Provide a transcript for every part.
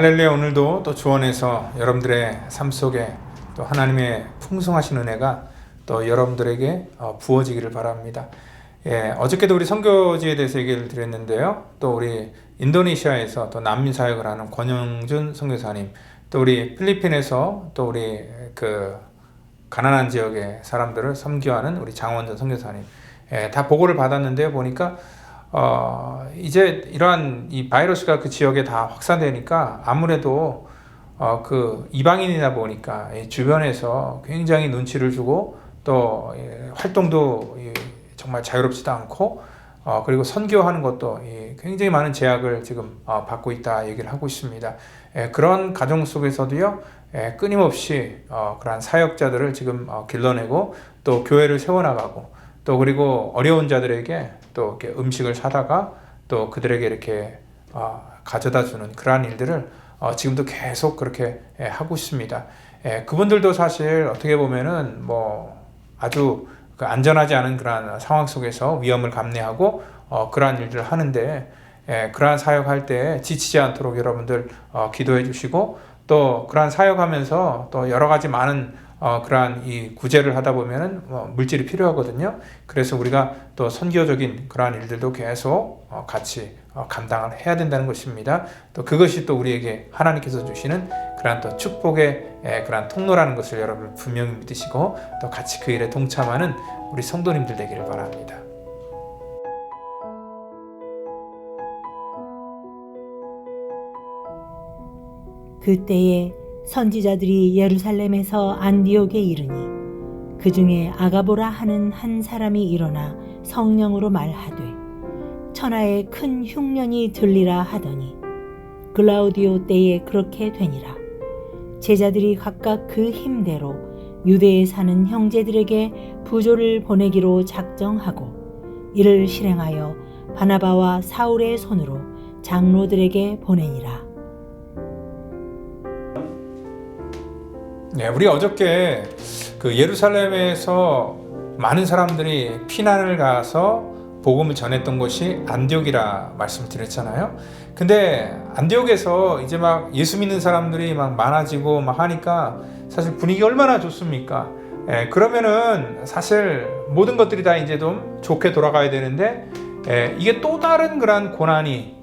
할렐루야. 오늘도 또 주원에서 여러분들의 삶 속에 또 하나님의 풍성하신 은혜가 또 여러분들에게 부어지기를 바랍니다. 어저께도 우리 선교지에 대해서 얘기를 드렸는데요. 또 우리 인도네시아에서 또 난민 사역을 하는 권영준 선교사님, 또 우리 필리핀에서 또 우리 그 가난한 지역의 사람들을 섬기하는 우리 장원전 선교사님, 다 보고를 받았는데요. 보니까 이제 이러한 이 바이러스가 그 지역에 다 확산되니까 아무래도 그 이방인이다 보니까 주변에서 굉장히 눈치를 주고 또 활동도 정말 자유롭지도 않고 그리고 선교하는 것도 굉장히 많은 제약을 지금 받고 있다 얘기를 하고 있습니다. 그런 가정 속에서도요, 끊임없이 그러한 사역자들을 지금 길러내고 또 교회를 세워나가고 또 그리고 어려운 자들에게 또 이렇게 음식을 사다가 또 그들에게 이렇게 가져다 주는 그러한 일들을 지금도 계속 그렇게 하고 있습니다. 그분들도 사실 어떻게 보면은 뭐 아주 안전하지 않은 그러한 상황 속에서 위험을 감내하고 그러한 일들을 하는데, 그러한 사역할 때 지치지 않도록 여러분들 기도해 주시고, 또 그러한 사역하면서 또 여러 가지 많은 그러한 이 구제를 하다 보면은 물질이 필요하거든요. 그래서 우리가 또 선교적인 그러한 일들도 계속 같이 감당을 해야 된다는 것입니다. 또 그것이 또 우리에게 하나님께서 주시는 그러한 또 축복의 그러한 통로라는 것을 여러분 분명히 믿으시고 또 같이 그 일에 동참하는 우리 성도님들 되기를 바랍니다. 그때에 선지자들이 예루살렘에서 안디옥에 이르니 그 중에 아가보라 하는 한 사람이 일어나 성령으로 말하되 천하에 큰 흉년이 들리라 하더니 글라우디오 때에 그렇게 되니라. 제자들이 각각 그 힘대로 유대에 사는 형제들에게 부조를 보내기로 작정하고 이를 실행하여 바나바와 사울의 손으로 장로들에게 보내니라. 우리 어저께 그 예루살렘에서 많은 사람들이 피난을 가서 복음을 전했던 곳이 안디옥이라 말씀드렸잖아요. 근데 안디옥에서 이제 막 예수 믿는 사람들이 막 많아지고 막 하니까 사실 분위기 얼마나 좋습니까? 그러면은 사실 모든 것들이 다 이제 좀 좋게 돌아가야 되는데, 이게 또 다른 그런 고난이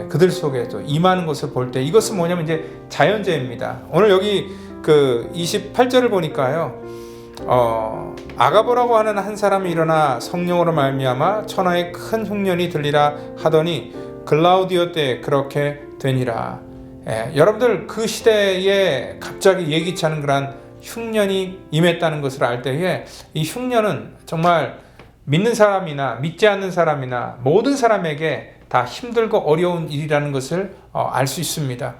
그들 속에 또 임하는 것을 볼 때 이것은 뭐냐면 이제 자연재해입니다. 오늘 여기 그 28절을 보니까요, 아가보라고 하는 한 사람이 일어나 성령으로 말미암아 천하에 큰 흉년이 들리라 하더니 글라우디오 때 그렇게 되니라. 여러분들 그 시대에 갑자기 예기치 않은 그런 흉년이 임했다는 것을 알 때에 이 흉년은 정말 믿는 사람이나 믿지 않는 사람이나 모든 사람에게 다 힘들고 어려운 일이라는 것을 알 수 있습니다.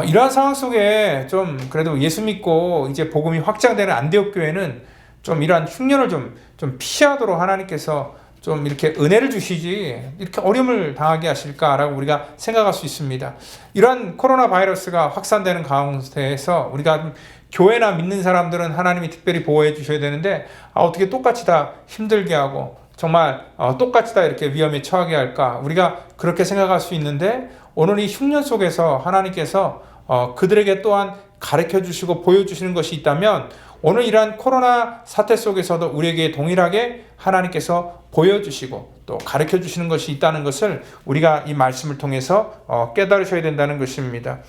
이러한 상황 속에 좀 그래도 예수 믿고 이제 복음이 확장되는 안디옥 교회는 좀 이러한 흉년을 좀 피하도록 하나님께서 좀 이렇게 은혜를 주시지 이렇게 어려움을 당하게 하실까라고 우리가 생각할 수 있습니다. 이러한 코로나 바이러스가 확산되는 가운데에서 우리가 교회나 믿는 사람들은 하나님이 특별히 보호해 주셔야 되는데 어떻게 똑같이 다 힘들게 하고 정말 똑같이 다 이렇게 위험에 처하게 할까, 우리가 그렇게 생각할 수 있는데 오늘 이 흉년 속에서 하나님께서 그들에게 또한 가르쳐 주시고 보여주시는 것이 있다면 오늘 이러한 코로나 사태 속에서도 우리에게 동일하게 하나님께서 보여주시고 또 가르쳐 주시는 것이 있다는 것을 우리가 이 말씀을 통해서 깨달으셔야 된다는 것입니다.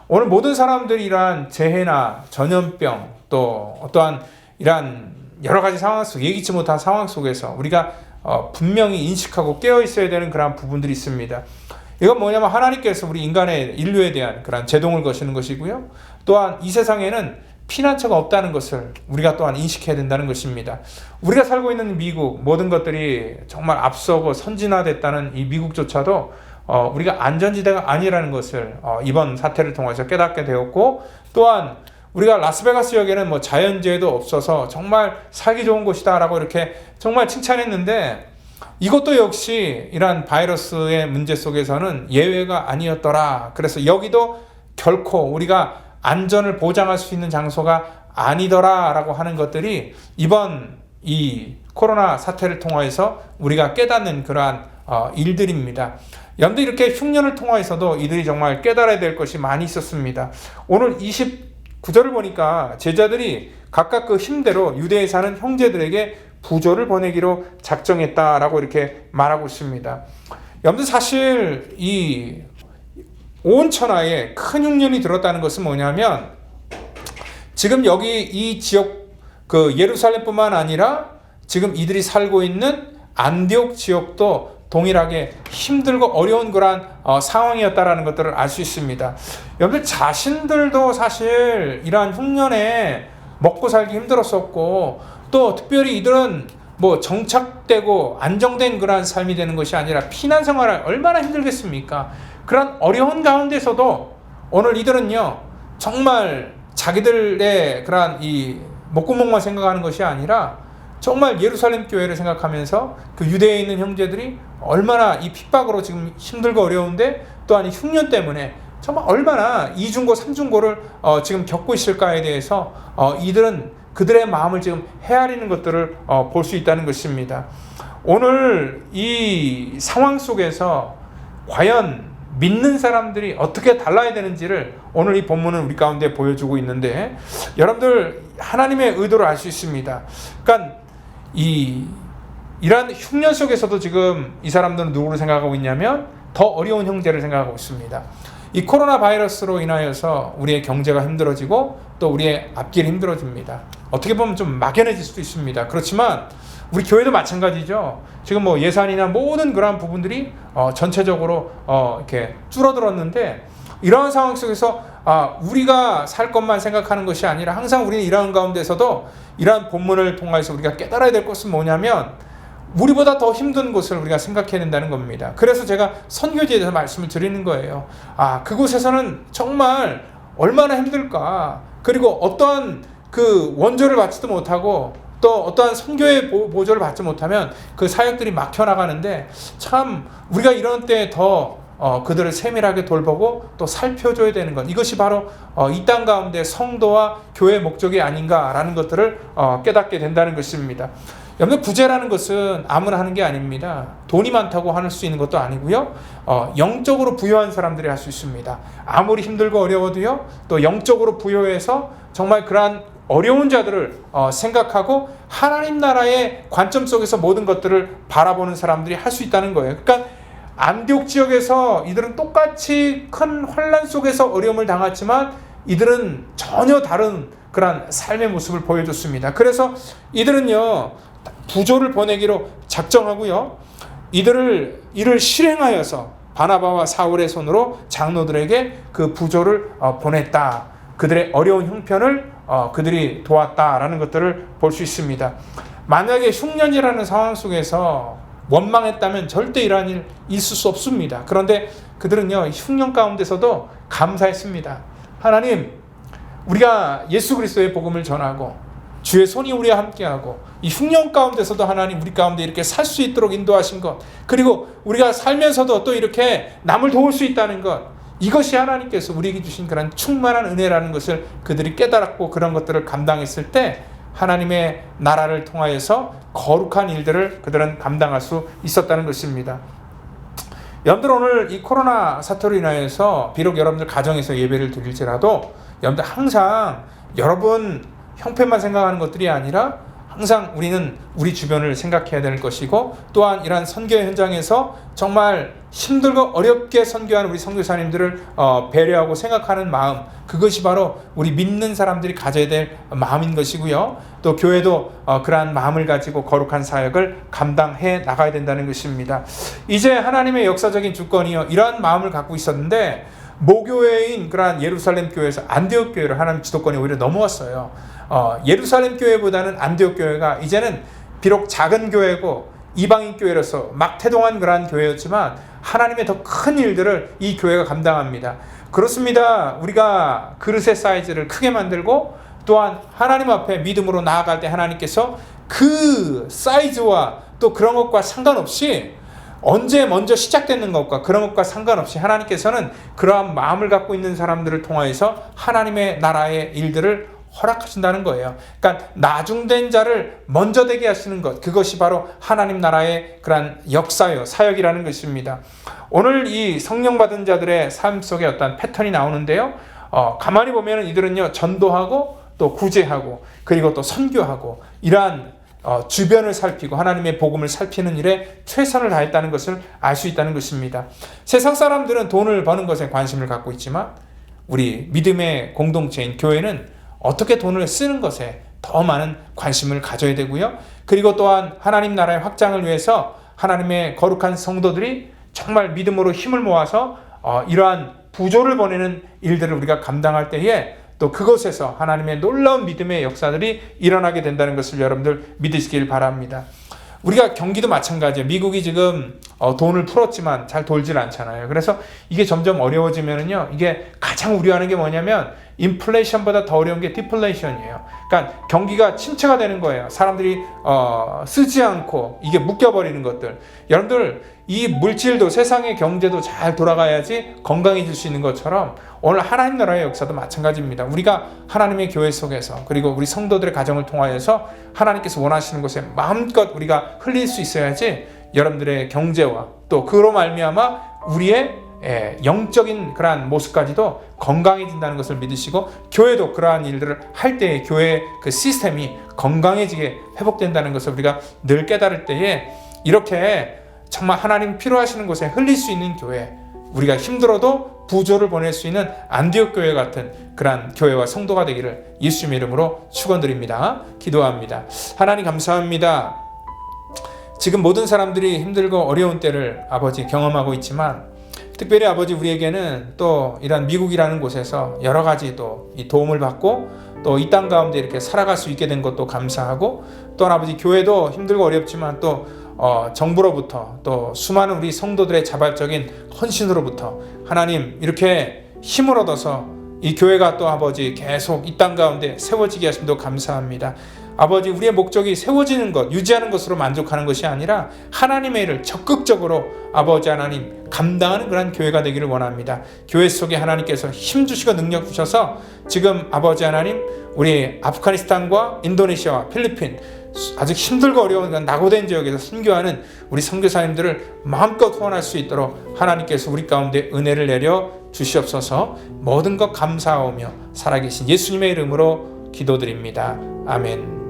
오늘 모든 사람들이 이러한 재해나 전염병 또 어떠한 이러한 여러 가지 상황 속, 예기치 못한 상황 속에서 우리가 분명히 인식하고 깨어 있어야 되는 그런 부분들이 있습니다. 이건 뭐냐면 하나님께서 우리 인간의 인류에 대한 그런 제동을 거시는 것이고요. 또한 이 세상에는 피난처가 없다는 것을 우리가 또한 인식해야 된다는 것입니다. 우리가 살고 있는 미국, 모든 것들이 정말 앞서고 선진화됐다는 이 미국조차도 우리가 안전지대가 아니라는 것을 이번 사태를 통해서 깨닫게 되었고, 또한 우리가 라스베가스 지역에는 뭐 자연재해도 없어서 정말 살기 좋은 곳이다라고 이렇게 정말 칭찬했는데, 이것도 역시 이러한 바이러스의 문제 속에서는 예외가 아니었더라. 그래서 여기도 결코 우리가 안전을 보장할 수 있는 장소가 아니더라라고 하는 것들이 이번 이 코로나 사태를 통해서 우리가 깨닫는 그러한 일들입니다. 여러분들 이렇게 흉년을 통하여서도 이들이 정말 깨달아야 될 것이 많이 있었습니다. 오늘 29절을 보니까 제자들이 각각 그 힘대로 유대에 사는 형제들에게 부조를 보내기로 작정했다라고 이렇게 말하고 있습니다. 여러분들 사실 이 온 천하에 큰 흉년이 들었다는 것은 뭐냐면 지금 여기 이 지역 그 예루살렘뿐만 아니라 지금 이들이 살고 있는 안디옥 지역도 동일하게 힘들고 어려운 그러한 상황이었다라는 것들을 알 수 있습니다. 여러분들 자신들도 사실 이러한 흉년에 먹고 살기 힘들었었고 또 특별히 이들은 뭐 정착되고 안정된 그러한 삶이 되는 것이 아니라 피난 생활을 얼마나 힘들겠습니까? 그런 어려운 가운데서도 오늘 이들은요 정말 자기들의 그러한 이 목구멍만 생각하는 것이 아니라 정말 예루살렘 교회를 생각하면서 그 유대에 있는 형제들이 얼마나 이 핍박으로 지금 힘들고 어려운데 또한 이 흉년 때문에 정말 얼마나 이중고 삼중고를 지금 겪고 있을까에 대해서 이들은 그들의 마음을 지금 헤아리는 것들을 볼 수 있다는 것입니다. 오늘 이 상황 속에서 과연 믿는 사람들이 어떻게 달라야 되는지를 오늘 이 본문은 우리 가운데 보여주고 있는데 여러분들 하나님의 의도를 알 수 있습니다. 그러니까 이러한 흉년 속에서도 지금 이 사람들은 누구를 생각하고 있냐면 더 어려운 형제를 생각하고 있습니다. 이 코로나 바이러스로 인하여서 우리의 경제가 힘들어지고 또 우리의 앞길이 힘들어집니다. 어떻게 보면 좀 막연해질 수도 있습니다. 그렇지만 우리 교회도 마찬가지죠. 지금 뭐 예산이나 모든 그러한 부분들이 전체적으로 이렇게 줄어들었는데 이러한 상황 속에서 우리가 살 것만 생각하는 것이 아니라 항상 우리는 이러한 가운데서도 이러한 본문을 통해서 우리가 깨달아야 될 것은 뭐냐면 우리보다 더 힘든 곳을 우리가 생각해야 된다는 겁니다. 그래서 제가 선교지에 대해서 말씀을 드리는 거예요. 그곳에서는 정말 얼마나 힘들까. 그리고 어떠한 그 원조를 받지도 못하고 또 어떠한 선교의 보조를 받지 못하면 그 사역들이 막혀나가는데 참 우리가 이런 때에 더 그들을 세밀하게 돌보고 또 살펴줘야 되는 것, 이것이 바로 이 땅 가운데 성도와 교회의 목적이 아닌가라는 것들을 깨닫게 된다는 것입니다. 여러분 구제라는 것은 아무나 하는 게 아닙니다. 돈이 많다고 할 수 있는 것도 아니고요. 영적으로 부유한 사람들이 할 수 있습니다. 아무리 힘들고 어려워도요. 또 영적으로 부유해서 정말 그러한 어려운 자들을 생각하고 하나님 나라의 관점 속에서 모든 것들을 바라보는 사람들이 할 수 있다는 거예요. 그러니까 안디옥 지역에서 이들은 똑같이 큰 환난 속에서 어려움을 당했지만 이들은 전혀 다른 그런 삶의 모습을 보여줬습니다. 그래서 이들은요 부조를 보내기로 작정하고요. 이를 실행하여서 바나바와 사울의 손으로 장로들에게 그 부조를 보냈다. 그들의 어려운 형편을 그들이 도왔다라는 것들을 볼 수 있습니다. 만약에 흉년이라는 상황 속에서 원망했다면 절대 이러한 일 있을 수 없습니다. 그런데 그들은요 흉년 가운데서도 감사했습니다. 하나님, 우리가 예수 그리스도의 복음을 전하고 주의 손이 우리와 함께하고 이 흉년 가운데서도 하나님 우리 가운데 이렇게 살 수 있도록 인도하신 것, 그리고 우리가 살면서도 또 이렇게 남을 도울 수 있다는 것, 이것이 하나님께서 우리에게 주신 그런 충만한 은혜라는 것을 그들이 깨달았고 그런 것들을 감당했을 때 하나님의 나라를 통하여서 거룩한 일들을 그들은 감당할 수 있었다는 것입니다. 여러분들 오늘 이 코로나 사태로 인하여서 비록 여러분들 가정에서 예배를 드릴지라도 여러분들 항상 여러분 형편만 생각하는 것들이 아니라 항상 우리는 우리 주변을 생각해야 될 것이고 또한 이러한 선교 현장에서 정말 힘들고 어렵게 선교하는 우리 선교사님들을 배려하고 생각하는 마음, 그것이 바로 우리 믿는 사람들이 가져야 될 마음인 것이고요. 또 교회도 그러한 마음을 가지고 거룩한 사역을 감당해 나가야 된다는 것입니다. 이제 하나님의 역사적인 주권이요 이러한 마음을 갖고 있었는데 모교회인 그러한 예루살렘 교회에서 안디옥 교회로 하나님 주도권이 오히려 넘어왔어요. 예루살렘 교회보다는 안디옥 교회가 이제는 비록 작은 교회고 이방인 교회로서 막 태동한 그러한 교회였지만 하나님의 더 큰 일들을 이 교회가 감당합니다. 그렇습니다. 우리가 그릇의 사이즈를 크게 만들고 또한 하나님 앞에 믿음으로 나아갈 때 하나님께서 그 사이즈와 또 그런 것과 상관없이 언제 먼저 시작되는 것과 그런 것과 상관없이 하나님께서는 그러한 마음을 갖고 있는 사람들을 통하여서 하나님의 나라의 일들을 허락하신다는 거예요. 그러니까 나중된 자를 먼저 되게 하시는 것, 그것이 바로 하나님 나라의 그러한 역사요 사역이라는 것입니다. 오늘 이 성령 받은 자들의 삶 속에 어떤 패턴이 나오는데요. 가만히 보면 이들은요, 전도하고 또 구제하고 그리고 또 선교하고 이러한 주변을 살피고 하나님의 복음을 살피는 일에 최선을 다했다는 것을 알 수 있다는 것입니다. 세상 사람들은 돈을 버는 것에 관심을 갖고 있지만 우리 믿음의 공동체인 교회는 어떻게 돈을 쓰는 것에 더 많은 관심을 가져야 되고요. 그리고 또한 하나님 나라의 확장을 위해서 하나님의 거룩한 성도들이 정말 믿음으로 힘을 모아서 이러한 부조를 보내는 일들을 우리가 감당할 때에 또 그곳에서 하나님의 놀라운 믿음의 역사들이 일어나게 된다는 것을 여러분들 믿으시길 바랍니다. 우리가 경기도 마찬가지예요. 미국이 지금 돈을 풀었지만 잘 돌질 않잖아요. 그래서 이게 점점 어려워지면은요, 이게 가장 우려하는 게 뭐냐면 인플레이션보다 더 어려운 게 디플레이션이에요. 그러니까 경기가 침체가 되는 거예요. 사람들이 쓰지 않고 이게 묶여버리는 것들. 여러분들 이 물질도 세상의 경제도 잘 돌아가야지 건강해질 수 있는 것처럼 오늘 하나님 나라의 역사도 마찬가지입니다. 우리가 하나님의 교회 속에서 그리고 우리 성도들의 가정을 통하여서 하나님께서 원하시는 곳에 마음껏 우리가 흘릴 수 있어야지 여러분들의 경제와 또 그로 말미암아 우리의 영적인 그러한 모습까지도 건강해진다는 것을 믿으시고 교회도 그러한 일들을 할 때에 교회의 그 시스템이 건강해지게 회복된다는 것을 우리가 늘 깨달을 때에 이렇게 정말 하나님 필요하시는 곳에 흘릴 수 있는 교회, 우리가 힘들어도 부조를 보낼 수 있는 안디옥 교회 같은 그러한 교회와 성도가 되기를 예수님의 이름으로 축원드립니다. 기도합니다. 하나님 감사합니다. 지금 모든 사람들이 힘들고 어려운 때를 아버지 경험하고 있지만 특별히 아버지 우리에게는 또 이런 미국이라는 곳에서 여러 가지 또 이 도움을 받고 또 이 땅 가운데 이렇게 살아갈 수 있게 된 것도 감사하고 또 아버지 교회도 힘들고 어렵지만 또 정부로부터 또 수많은 우리 성도들의 자발적인 헌신으로부터 하나님 이렇게 힘을 얻어서 이 교회가 또 아버지 계속 이 땅 가운데 세워지게 하심도 감사합니다. 아버지 우리의 목적이 세워지는 것, 유지하는 것으로 만족하는 것이 아니라 하나님의 일을 적극적으로 아버지 하나님 감당하는 그런 교회가 되기를 원합니다. 교회 속에 하나님께서 힘 주시고 능력 주셔서 지금 아버지 하나님 우리 아프가니스탄과 인도네시아와 필리핀 아주 힘들고 어려운 낙오된 지역에서 선교하는 우리 선교사님들을 마음껏 후원할 수 있도록 하나님께서 우리 가운데 은혜를 내려 주시옵소서. 모든 것 감사하오며 살아계신 예수님의 이름으로 기도드립니다. 아멘.